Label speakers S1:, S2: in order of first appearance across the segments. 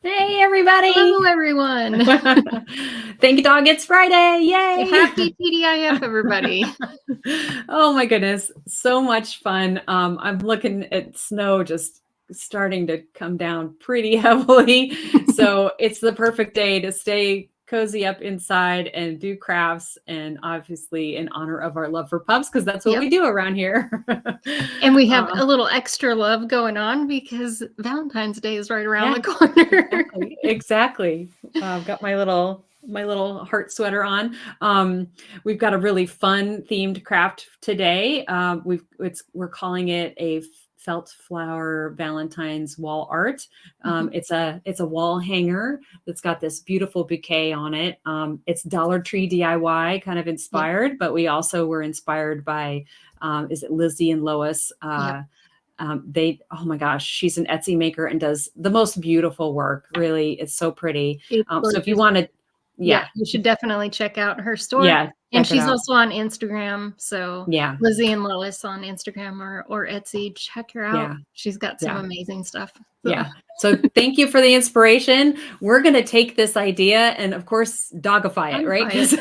S1: Hey, everybody.
S2: Hello, everyone.
S1: Thank you, dog. It's Friday. Yay.
S2: Happy TDIF, everybody.
S1: Oh, my goodness. So much fun. I'm looking at snow just starting to come down pretty heavily. So it's the perfect day to stay cozy up inside and do crafts, and obviously in honor of our love for pups, because that's what we do around here.
S2: And we have a little extra love going on because Valentine's Day is right around the corner.
S1: Exactly. I've got my little heart sweater on. We've got a really fun themed craft today. We're calling it a felt flower Valentine's wall art. It's a wall hanger that's got this beautiful bouquet on it. It's Dollar Tree DIY kind of inspired, but we also were inspired by is it Lizzie and Lois? Oh my gosh, she's an Etsy maker and does the most beautiful work. Really, it's so pretty. So if you want to,
S2: you should definitely check out her store.
S1: Yeah,
S2: and she's also on Instagram. So
S1: yeah,
S2: Lizzie and Lois on Instagram or Etsy, check her out.
S1: Yeah.
S2: She's got some amazing stuff.
S1: So. Yeah. So thank you for the inspiration. We're going to take this idea and, of course, dogify it, right? Because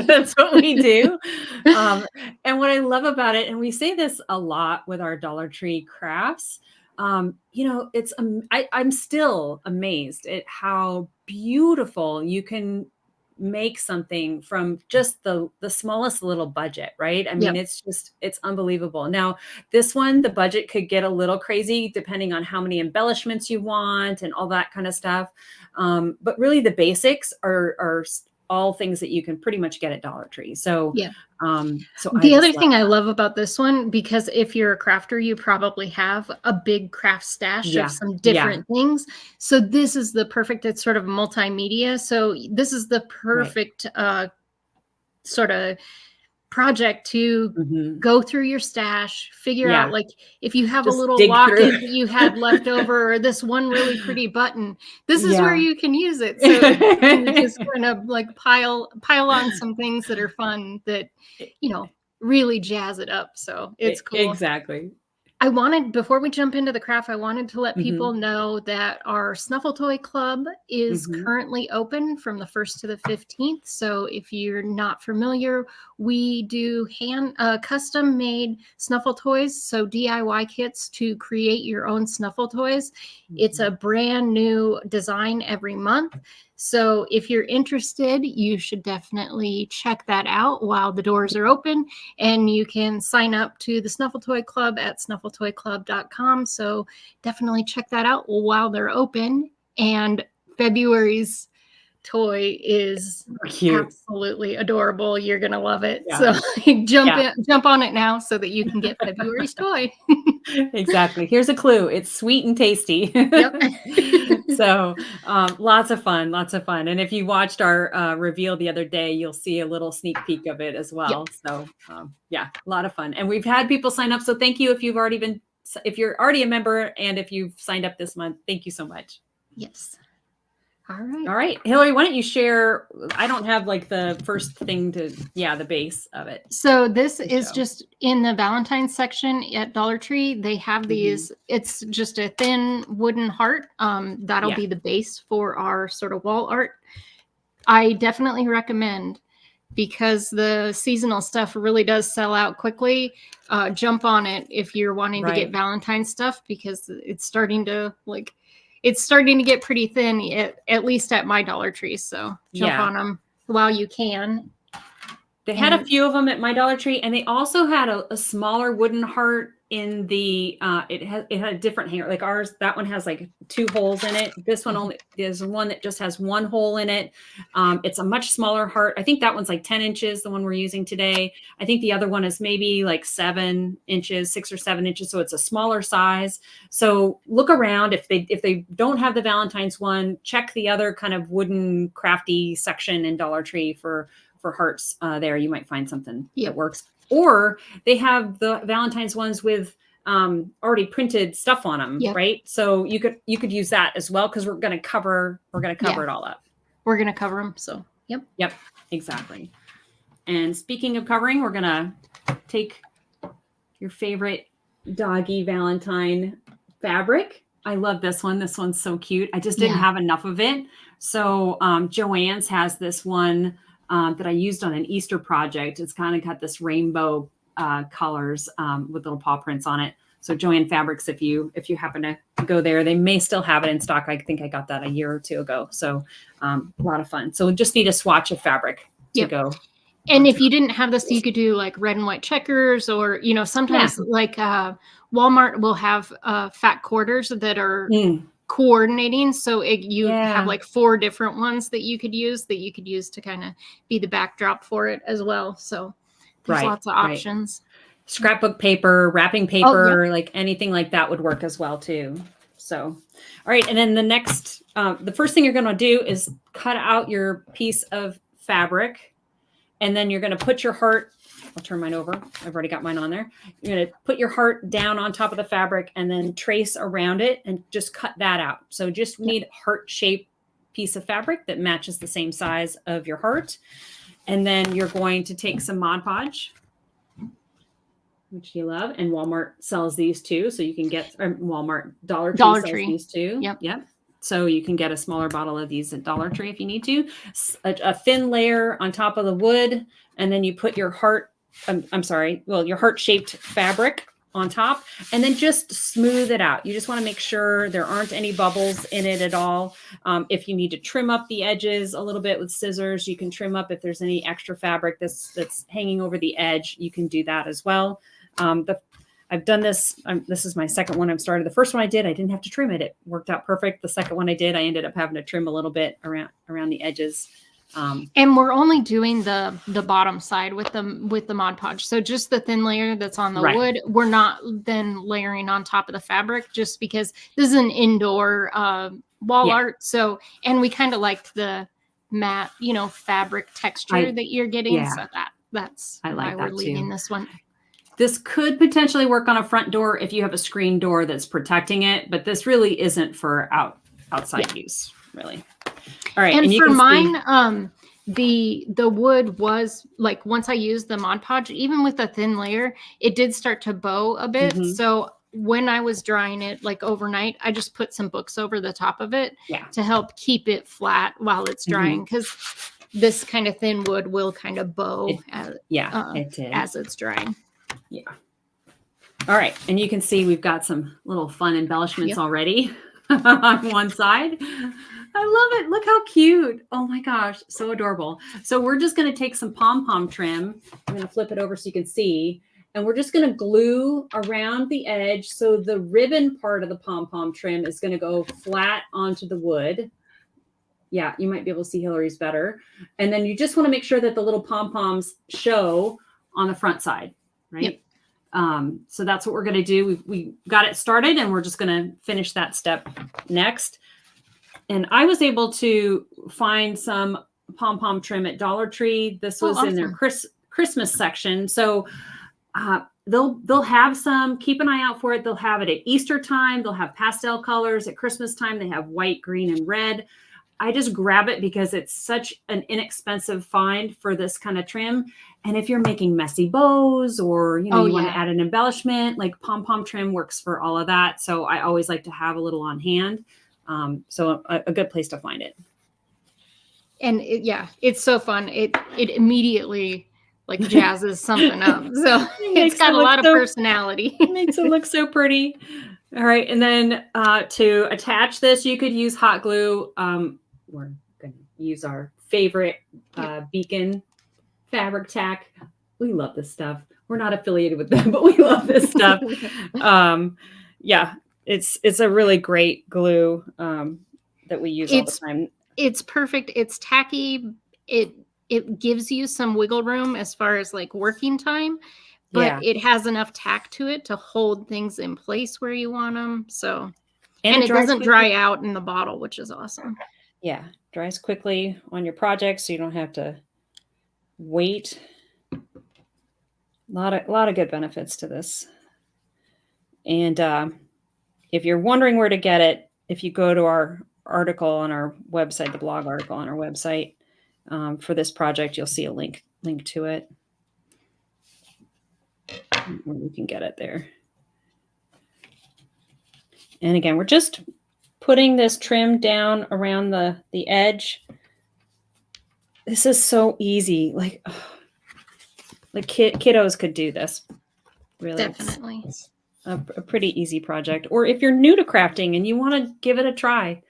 S1: that's what we do. And what I love about it, and we say this a lot with our Dollar Tree crafts, it's I'm still amazed at how beautiful you can make something from just the smallest little budget, right? I mean, it's unbelievable. Now, this one, the budget could get a little crazy depending on how many embellishments you want and all that kind of stuff. But really the basics are all things that you can pretty much get at Dollar Tree. So,
S2: the other thing I love about this one, because if you're a crafter, you probably have a big craft stash of some different things. So this is the perfect, it's sort of multimedia. So this is the perfect sort of project to go through your stash, figure out, like, if you have a little locket that you had left over, or this one really pretty button, this is where you can use it. So you just kind of like pile on some things that are fun that, really jazz it up. So it's cool.
S1: Exactly.
S2: Before we jump into the craft, I wanted to let people know that our Snuffle Toy Club is currently open from the 1st to the 15th. So if you're not familiar, we do custom made snuffle toys. So DIY kits to create your own snuffle toys. It's a brand new design every month. So if you're interested, you should definitely check that out while the doors are open, and you can sign up to the Snuffle Toy Club at snuffletoyclub.com. So definitely check that out while they're open. And February's toy is absolutely adorable. You're going to love it. So jump on it now so that you can get February's toy.
S1: Exactly. Here's a clue. It's sweet and tasty. So lots of fun. And if you watched our reveal the other day, you'll see a little sneak peek of it as well. So a lot of fun. And we've had people sign up. So thank you if you're already a member, and if you've signed up this month, thank you so much.
S2: Yes.
S1: All right. Hillary, why don't you share? I don't have like the first thing the base of it.
S2: So this is just in the Valentine's section at Dollar Tree. They have these, it's just a thin wooden heart. That'll be the base for our sort of wall art. I definitely recommend, because the seasonal stuff really does sell out quickly. Jump on it if you're wanting to get Valentine's stuff, because it's starting to get pretty thin, at least at my Dollar Tree. So jump on them while you can.
S1: They had a few of them at my Dollar Tree, and they also had a smaller wooden heart in the, it had a different hanger. Like ours, that one has like 2 holes in it. This one only is one that just has 1 hole in it. It's a much smaller heart. I think that one's like 10 inches, the one we're using today. I think the other one is maybe like 7 inches, 6 or 7 inches. So it's a smaller size. So look around. If they don't have the Valentine's one, check the other kind of wooden crafty section in Dollar Tree for hearts there. You might find something that works. Or they have the Valentine's ones with already printed stuff on them, right? So you could use that as well, because we're going to cover it all up.
S2: We're going to cover them. So
S1: yep, exactly. And speaking of covering, we're going to take your favorite doggy Valentine fabric, I love this one. This one's so cute. I just didn't have enough of it. So JoAnns has this one that I used on an Easter project. It's kind of got this rainbow colors with little paw prints on it. So JoAnn Fabrics, if you happen to go there, they may still have it in stock. I think I got that a year or two ago. So a lot of fun. So we just need a swatch of fabric to go.
S2: And if you didn't have this, you could do like red and white checkers, or, you know, sometimes like Walmart will have fat quarters that are coordinating. So you have like 4 different ones that you could use to kind of be the backdrop for it as well. So there's lots of options.
S1: Scrapbook paper, wrapping paper, like anything like that would work as well too. So, all right. And then the next, the first thing you're going to do is cut out your piece of fabric. And then you're going to put your heart, I'll turn mine over. I've already got mine on there. You're going to put your heart down on top of the fabric and then trace around it and just cut that out. So just need heart-shaped piece of fabric that matches the same size of your heart. And then you're going to take some Mod Podge, which you love. And Walmart sells these too. So you can get, Walmart, Dollar Tree sells these too. Yep. So you can get a smaller bottle of these at Dollar Tree if you need to. A thin layer on top of the wood. And then you put your heart, your heart-shaped fabric on top. And then just smooth it out. You just want to make sure there aren't any bubbles in it at all. If you need to trim up the edges a little bit with scissors, you can trim up if there's any extra fabric that's hanging over the edge. You can do that as well. I've done this. This is my second one I've started. The first one I didn't have to trim it. It worked out perfect. The second one I ended up having to trim a little bit around the edges.
S2: And we're only doing the bottom side with the Mod Podge. So just the thin layer that's on the wood. We're not then layering on top of the fabric, just because this is an indoor wall art. So, and we kind of liked the matte, fabric texture that you're getting. So that's why we're leaving this one.
S1: This could potentially work on a front door if you have a screen door that's protecting it, but this really isn't for outside use, really. All right.
S2: And for mine, the wood was like, once I used the Mod Podge, even with a thin layer, it did start to bow a bit. So when I was drying it like overnight, I just put some books over the top of it to help keep it flat while it's drying, because this kind of thin wood will kind of bow as it's drying.
S1: Yeah. All right. And you can see we've got some little fun embellishments already on one side. I love it. Look how cute. Oh my gosh. So adorable. So we're just going to take some pom-pom trim. I'm going to flip it over so you can see. And we're just going to glue around the edge. So the ribbon part of the pom-pom trim is going to go flat onto the wood. Yeah, you might be able to see Hillary's better. And then you just want to make sure that the little pom-poms show on the front side. Right. So that's what we're going to do. We got it started and we're just going to finish that step next. And I was able to find some pom-pom trim at Dollar Tree. This was in their Christmas section. So they'll have some, keep an eye out for it. They'll have it at Easter time. They'll have pastel colors. At Christmas time, they have white, green, and red. I just grab it because it's such an inexpensive find for this kind of trim. And if you're making messy bows or, you want to add an embellishment, like pom-pom trim works for all of that. So I always like to have a little on hand. So a good place to find it.
S2: And it's so fun. It immediately like jazzes something up. So it's got a lot of personality.
S1: It makes it look so pretty. All right. And then to attach this, you could use hot glue. We're going to use our favorite Beacon fabric tack. We love this stuff. We're not affiliated with them, but we love this stuff. It's a really great glue that we use all the time.
S2: It's perfect. It's tacky. It gives you some wiggle room as far as like working time, but it has enough tack to it to hold things in place where you want them. So, and it doesn't dry out in the bottle, which is awesome.
S1: Yeah, dries quickly on your project, so you don't have to wait. A lot of good benefits to this. And if you're wondering where to get it, if you go to our article on our website, the blog article on our website for this project, you'll see a link to it. Where you can get it there. And again, we're just putting this trim down around the edge. This is so easy. Like kiddos could do this. Really,
S2: Definitely.
S1: it's a pretty easy project. Or if you're new to crafting and you want to give it a try,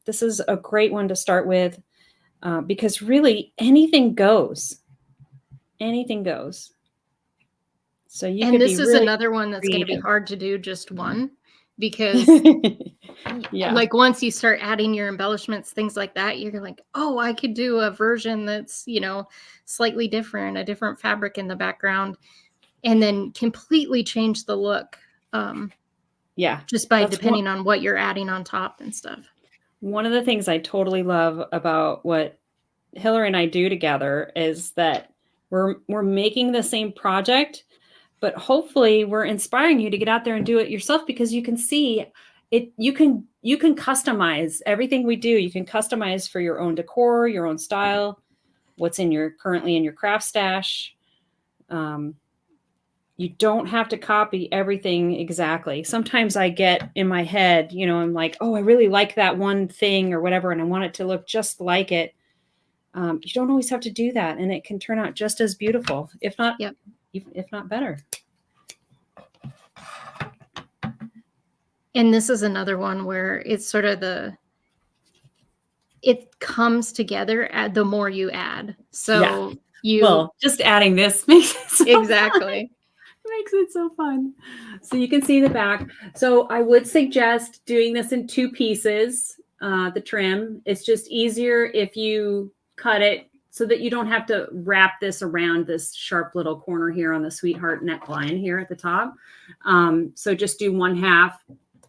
S1: this is a great one to start with, because really anything goes. Anything goes. So you could
S2: this
S1: be
S2: is
S1: really
S2: another one that's going to be
S1: creative.
S2: hard to do just one, because
S1: Yeah.
S2: like once you start adding your embellishments, things like that, you're like, oh, I could do a version that's, slightly different, a different fabric in the background, and then completely change the look.
S1: Yeah.
S2: Just by
S1: That's
S2: depending on what you're adding on top and stuff.
S1: one of the things I totally love about what Hillary and I do together is that we're making the same project, but hopefully we're inspiring you to get out there and do it yourself, because you can see it. You can customize everything we do. You can customize for your own decor, your own style, what's currently in your craft stash. You don't have to copy everything exactly. Sometimes I get in my head, I'm like, oh, I really like that one thing or whatever, and I want it to look just like it. You don't always have to do that, and it can turn out just as beautiful, if not better.
S2: And this is another one where it's sort of it comes together the more you add. So
S1: just adding this makes it so
S2: exactly.
S1: It makes it so fun. So you can see the back. So I would suggest doing this in 2 pieces, the trim. It's just easier if you cut it so that you don't have to wrap this around this sharp little corner here on the sweetheart neckline here at the top. So just do 1/2,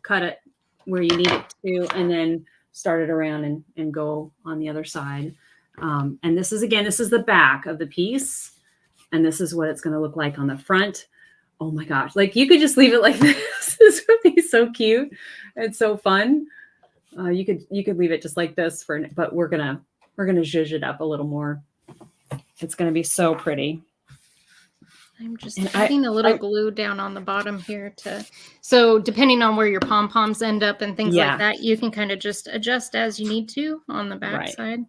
S1: cut it where you need it to, and then start it around and go on the other side. And this is the back of the piece. And this is what it's going to look like on the front. Oh my gosh. Like you could just leave it like this. This would be so cute. It's so fun. You could leave it just like this but we're going to zhuzh it up a little more. It's going to be so pretty.
S2: I'm just adding a little glue down on the bottom here so depending on where your pom-poms end up and things like that, you can kind of just adjust as you need to on the back side.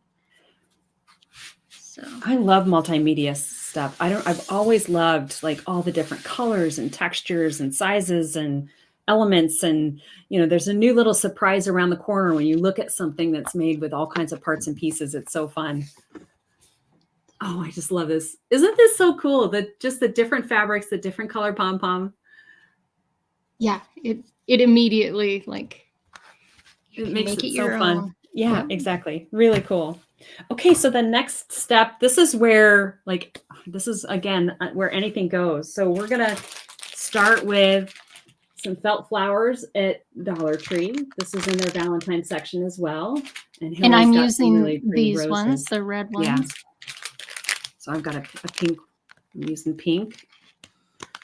S2: So
S1: I love multimedia stuff. I've always loved like all the different colors and textures and sizes and elements. And, there's a new little surprise around the corner when you look at something that's made with all kinds of parts and pieces. It's so fun. Oh, I just love this. Isn't this so cool? Just the different fabrics, the different color pom-pom.
S2: Yeah, it immediately
S1: it makes it so fun. Yeah, exactly. Really cool. Okay, so the next step, this is again where anything goes. So we're gonna start with some felt flowers at Dollar Tree. This is in their Valentine section as well.
S2: And I'm using these ones, the red ones.
S1: Yeah. So I've got a pink. I'm using pink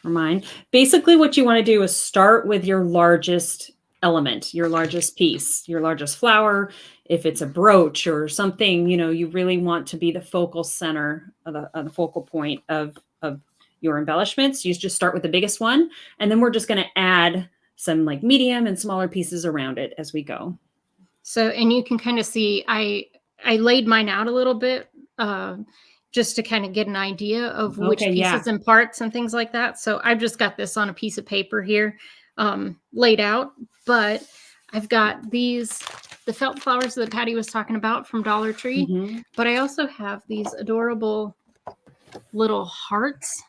S1: for mine. Basically, what you want to do is start with your largest element, your largest piece, your largest flower. If it's a brooch or something, you really want to be the focal center of the focal point of your embellishments. You just start with the biggest one, and then we're just going to add some like medium and smaller pieces around it as we go.
S2: So, and you can kind of see, I laid mine out a little bit, just to kind of get an idea of which pieces and parts and things like that. So I've just got this on a piece of paper here, laid out, but I've got the felt flowers that Patty was talking about from Dollar Tree, but I also have these adorable little hearts.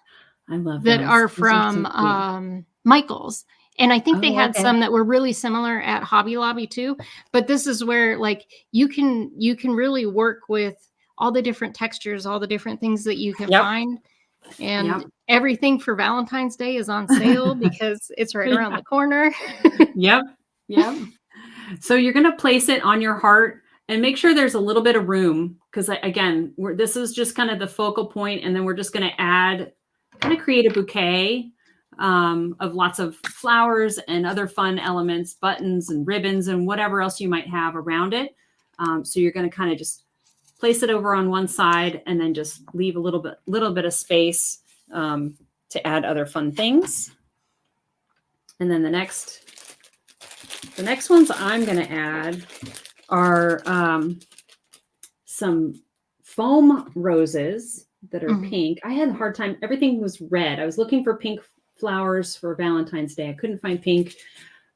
S1: I love
S2: that those. Are from Michael's. And I think they had some that were really similar at Hobby Lobby too. But this is where you can really work with all the different textures, all the different things that you can find. And everything for Valentine's Day is on sale because it's right around the corner.
S1: Yep. So you're going to place it on your heart and make sure there's a little bit of room. Because again, this is just kind of the focal point. And then we're just going to create a bouquet of lots of flowers and other fun elements, buttons and ribbons and whatever else you might have around it. So you're going to kind of just place it over on one side and then just leave a little bit of space to add other fun things. And then the next The next ones I'm going to add are some foam roses that are pink. I had a hard time. Everything was red. I was looking for pink flowers for Valentine's Day. I couldn't find pink.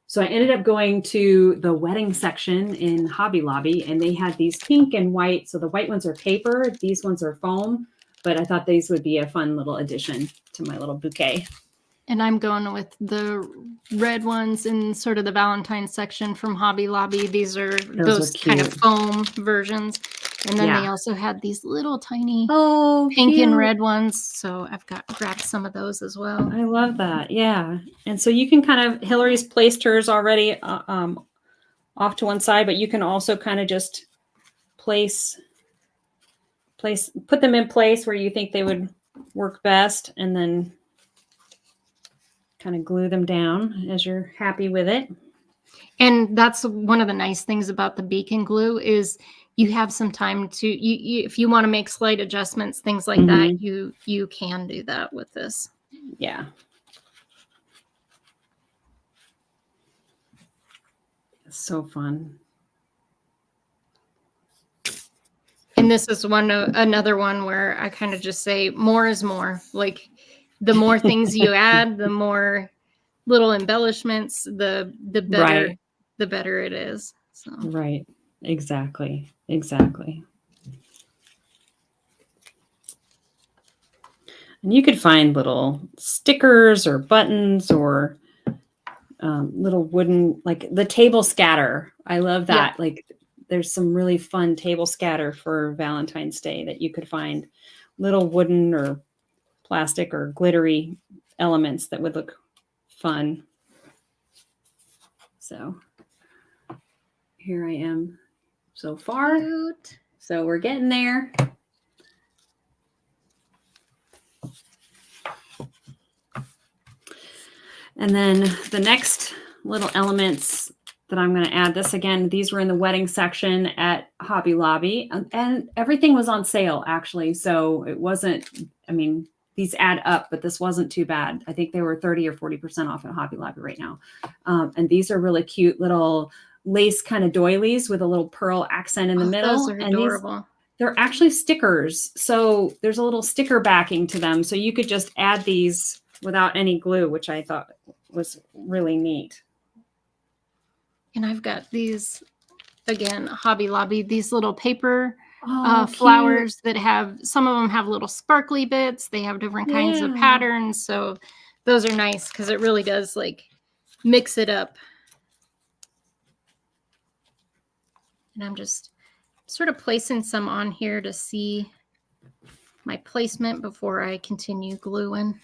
S1: So I ended up going to the wedding section in Hobby Lobby, and they had these pink and white. So the white ones are paper. These ones are foam. But I thought these would be a fun little addition to my little bouquet.
S2: And I'm going with the red ones in sort of the Valentine section from Hobby Lobby. These are those kind of foam versions. And then they also had these little tiny pink and red ones. So I've grabbed some of those as well.
S1: I love that. Yeah. And so you can kind of, Hillary's placed hers already off to one side, but you can also kind of just put them in place where you think they would work best, and then kind of glue them down as you're happy with it.
S2: And that's one of the nice things about the beacon glue is you have some time to, if you want to make slight adjustments, things like that, you can do that with this.
S1: Yeah. It's so fun.
S2: And this is another one where I kind of just say more is more. Like the more things you add, the more little embellishments, the better the better it is. So.
S1: Right. Exactly. And you could find little stickers or buttons or little wooden, like the table scatter. I love that. Yeah. Like there's some really fun table scatter for Valentine's Day that you could find little wooden or plastic or glittery elements that would look fun. So here I am so far.
S2: Cute.
S1: So we're getting there. And then the next little elements that I'm going to add, this again, these were in the wedding section at Hobby Lobby, and everything was on sale actually. So it wasn't, I mean, these add up, but this wasn't too bad. I think they were 30 or 40% off at Hobby Lobby right now. And these are really cute little lace kind of doilies with a little pearl accent in the middle.
S2: Those are adorable.
S1: They're actually stickers. So there's a little sticker backing to them. So you could just add these without any glue, which I thought was really neat.
S2: And I've got these, again, Hobby Lobby, these little paper flowers that have, some of them have little sparkly bits. They have different kinds of patterns. So those are nice because it really does like mix it up. And I'm just sort of placing some on here to see my placement before I continue gluing.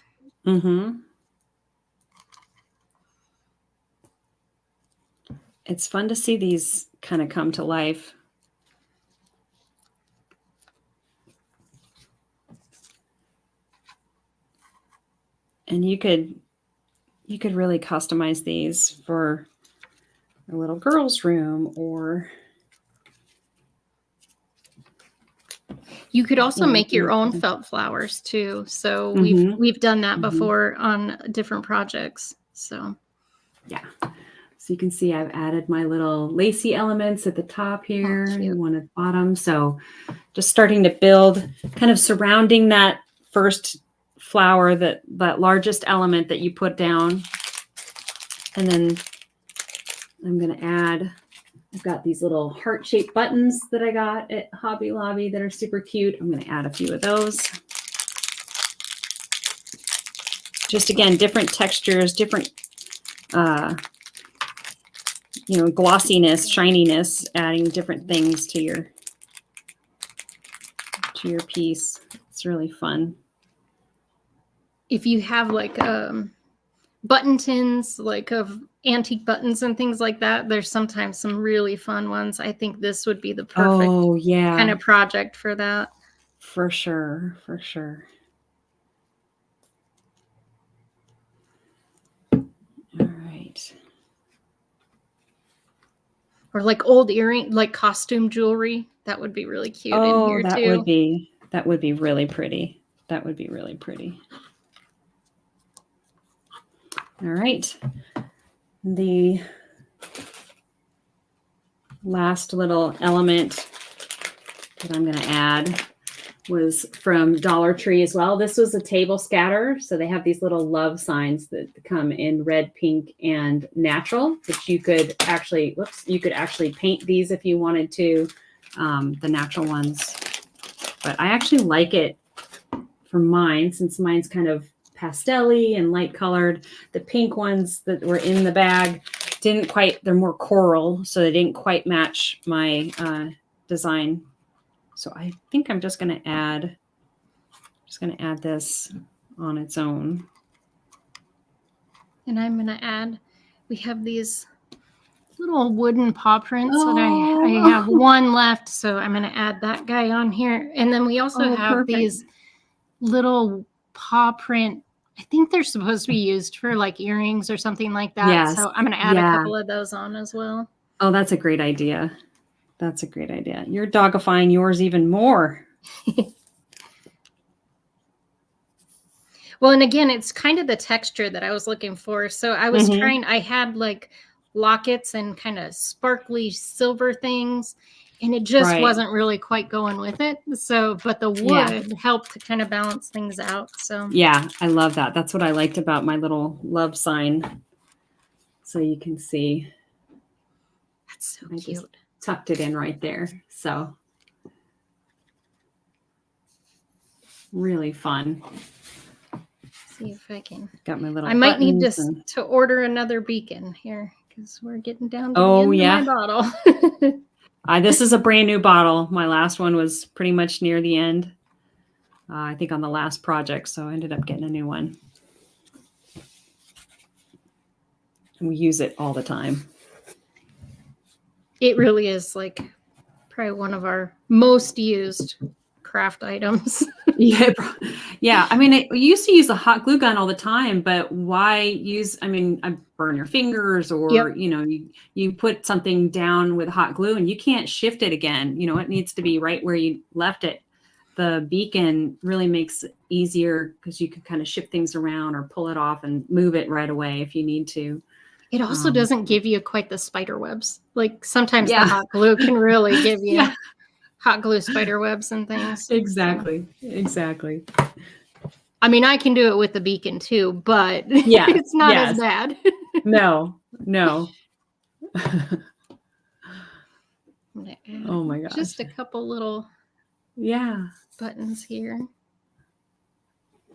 S1: It's fun to see these kind of come to life. And you could really customize these for a little girl's room, or
S2: you could also make your own felt flowers too. So we've done that before on different projects. So
S1: yeah. So you can see I've added my little lacy elements at the top here and one at the bottom. So just starting to build, kind of surrounding that first flower, that largest element that you put down. And then I'm going to add, I've got these little heart-shaped buttons that I got at Hobby Lobby that are super cute. I'm going to add a few of those. Just again, different textures, different glossiness, shininess, adding different things to your piece. It's really fun.
S2: If you have like button tins, like of antique buttons and things like that, there's sometimes some really fun ones. I think this would be the perfect kind of project for that.
S1: For sure. All right.
S2: Or like old earring, like costume jewelry. That would be really cute in here too.
S1: That would be really pretty. All right. The last little element that I'm going to add was from Dollar Tree as well. This was a table scatter. So they have these little love signs that come in red, pink, and natural, which you could actually, you could actually paint these if you wanted to, the natural ones. But I actually like it for mine, since mine's kind of pastel-y and light colored. The pink ones that were in the bag didn't quite, they're more coral, so they didn't quite match my design. So I think I'm just going to add this on its own.
S2: And I'm going to add, we have these little wooden paw prints that I have one left. So I'm going to add that guy on here. And then we also have these little paw print. I think they're supposed to be used for like earrings or something like that.
S1: Yes.
S2: So I'm going to add a couple of those on as well.
S1: Oh, that's a great idea. That's a great idea. You're dogifying yours even more.
S2: Well, and again, it's kind of the texture that I was looking for. So I was trying, I had like lockets and kind of sparkly silver things, and it just wasn't really quite going with it. So, but the wood helped to kind of balance things out. So
S1: yeah, I love that. That's what I liked about my little love sign. So you can see.
S2: That's so cute.
S1: Tucked it in right there. So really fun.
S2: See if I can.
S1: Got my little.
S2: I might need to order another beacon here because we're getting down to the end of my bottle.
S1: This is a brand new bottle. My last one was pretty much near the end. I think on the last project, so I ended up getting a new one. And we use it all the time.
S2: It really is like probably one of our most used craft items.
S1: Yeah. I mean, I used to use a hot glue gun all the time, but why use, I mean, I burn your fingers or, you know, you put something down with hot glue and you can't shift it again. You know, it needs to be right where you left it. The beacon really makes it easier because you can kind of shift things around or pull it off and move it right away if you need to.
S2: It also doesn't give you quite the spider webs. Like sometimes the hot glue can really give you hot glue spider webs and things.
S1: Exactly. Exactly.
S2: I mean, I can do it with the beacon too, but it's not as bad.
S1: No.
S2: Oh my gosh. Just a couple little buttons here.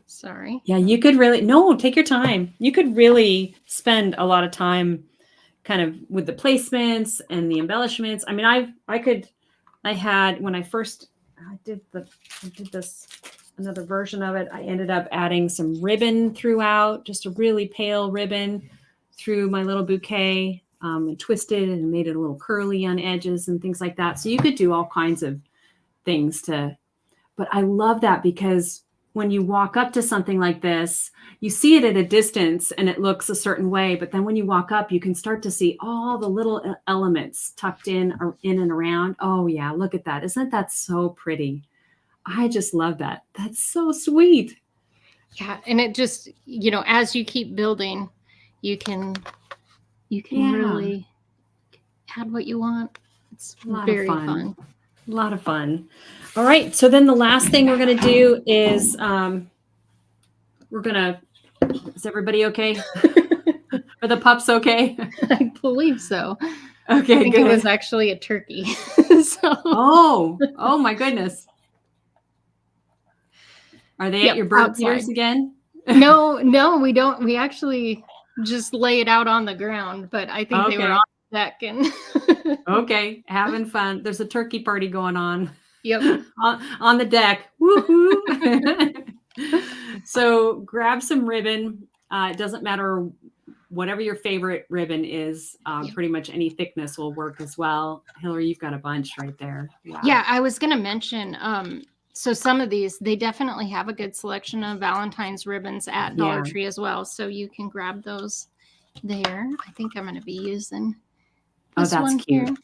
S2: Sorry. Yeah,
S1: you could really, take your time. You could really spend a lot of time kind of with the placements and the embellishments. I mean, I had, when I first did this, another version of it, I ended up adding some ribbon throughout, just a really pale ribbon through my little bouquet, and twisted and made it a little curly on edges and things like that. So you could do all kinds of things but I love that because when you walk up to something like this, you see it at a distance and it looks a certain way. But then when you walk up, you can start to see all the little elements tucked in and around. Oh yeah, look at that. Isn't that so pretty? I just love that. That's so sweet.
S2: Yeah. And it just, you know, as you keep building, you can really add what you want. It's very fun.
S1: A lot of fun. All right. So then the last thing we're going to do is is everybody okay? Are the pups okay?
S2: I believe so.
S1: Okay,
S2: I think it was actually a turkey.
S1: Oh my goodness. Are they at your bird feeders again?
S2: No, we don't. We actually just lay it out on the ground, but I think they were on the deck and
S1: okay, having fun. There's a turkey party going on.
S2: Yep.
S1: on the deck. Woohoo! So grab some ribbon. It doesn't matter whatever your favorite ribbon is. Pretty much any thickness will work as well. Hillary, you've got a bunch right there. Wow.
S2: Yeah, I was going to mention. So some of these, they definitely have a good selection of Valentine's ribbons at Dollar Tree as well. So you can grab those there. I think I'm going to be using this one cute. Here,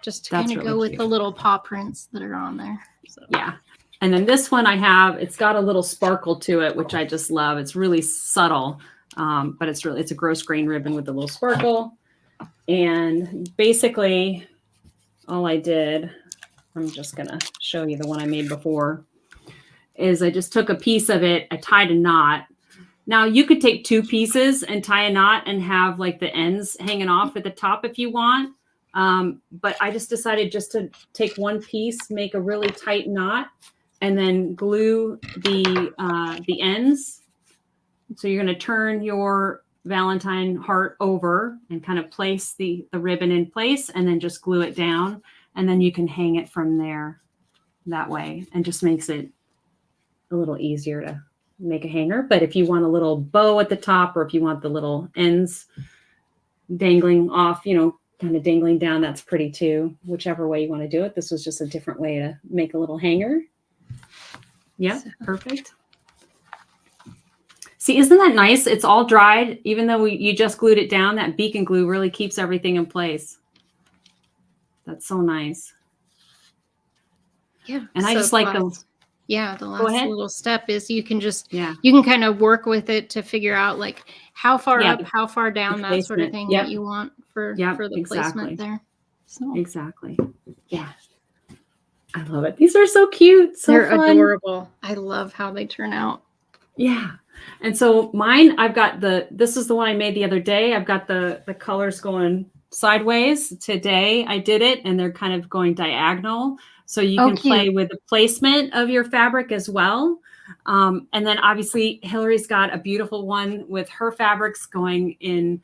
S2: just to kind of go with the little paw prints that are on there. So.
S1: Yeah. And then this one it's got a little sparkle to it, which I just love. It's really subtle, but it's a gross grain ribbon with a little sparkle. And basically all I did, I'm just going to show you the one I made before, is I just took a piece of it, I tied a knot. Now you could take 2 pieces and tie a knot and have like the ends hanging off at the top if you want. But I just decided just to take 1 piece, make a really tight knot, and then glue the ends. So you're going to turn your Valentine heart over and kind of place the ribbon in place, and then just glue it down. And then you can hang it from there that way, and just makes it a little easier to make a hanger. But if you want a little bow at the top, or if you want the little ends dangling off, you know, kind of dangling down, that's pretty too. Whichever way you want to do it. This was just a different way to make a little hanger. Yeah, perfect. See, isn't that nice? It's all dried. Even though you just glued it down, that beacon glue really keeps everything in place. That's so nice.
S2: Yeah.
S1: And I just like the
S2: last little step is you can just, you can kind of work with it to figure out like how far up, how far down, that sort of thing that you want for the placement there. So.
S1: Exactly. Yeah. I love it. These are so cute. So
S2: they're
S1: fun.
S2: Adorable. I love how they turn out.
S1: Yeah. And so mine, I've got this is the one I made the other day. I've got the colors going sideways. Today I did it, and they're kind of going diagonal. So you can play with the placement of your fabric as well. And then obviously Hillary's got a beautiful one with her fabrics going in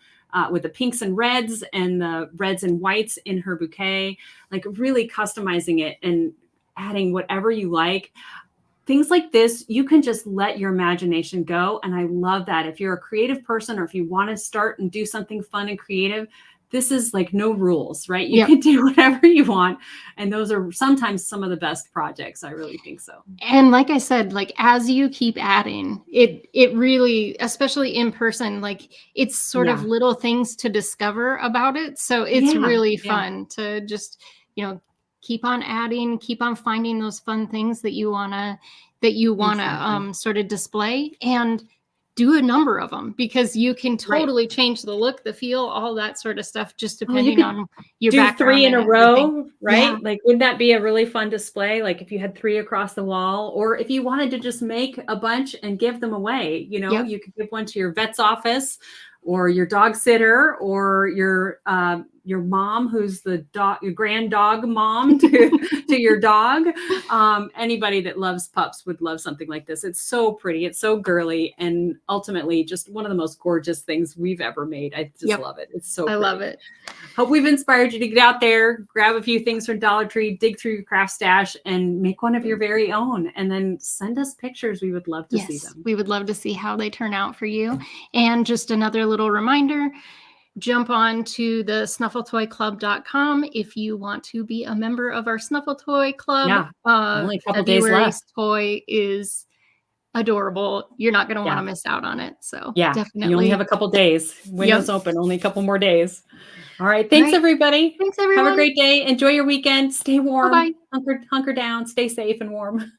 S1: with the pinks and reds and the reds and whites in her bouquet, like really customizing it and adding whatever you like. Things like this, you can just let your imagination go. And I love that. If you're a creative person, or if you want to start and do something fun and creative, this is like no rules, right? You can do whatever you want. And those are sometimes some of the best projects. I really think so.
S2: And like I said, like as you keep adding, it really, especially in person, like it's sort of little things to discover about it. So it's really fun to just, you know, keep on adding, keep on finding those fun things that you wanna sort of display, and do a number of them, because you can totally change the look, the feel, all that sort of stuff, just depending on your background.
S1: 3 in a row, right? Yeah. Like, wouldn't that be a really fun display? Like if you had 3 across the wall, or if you wanted to just make a bunch and give them away, you know, you could give one to your vet's office, or your dog sitter, or your mom, who's your grand dog mom to your dog. Anybody that loves pups would love something like this. It's so pretty. It's so girly, and ultimately just one of the most gorgeous things we've ever made. I just love it. It's so pretty. I
S2: love it.
S1: Hope we've inspired you to get out there, grab a few things from Dollar Tree, dig through your craft stash, and make one of your very own. And then send us pictures. We would love to see them.
S2: We would love to see how they turn out for you. And just another little reminder, jump on to the snuffletoyclub.com if you want to be a member of our Snuffle Toy Club.
S1: Only a couple days left.
S2: Toy is adorable. You're not going to want to miss out on it. So definitely.
S1: You only have a couple days. Windows open, only a couple more days. All right. Thanks, everybody.
S2: Thanks, everyone.
S1: Have a great day. Enjoy your weekend. Stay warm.
S2: Bye-bye.
S1: Hunker down. Stay safe and warm.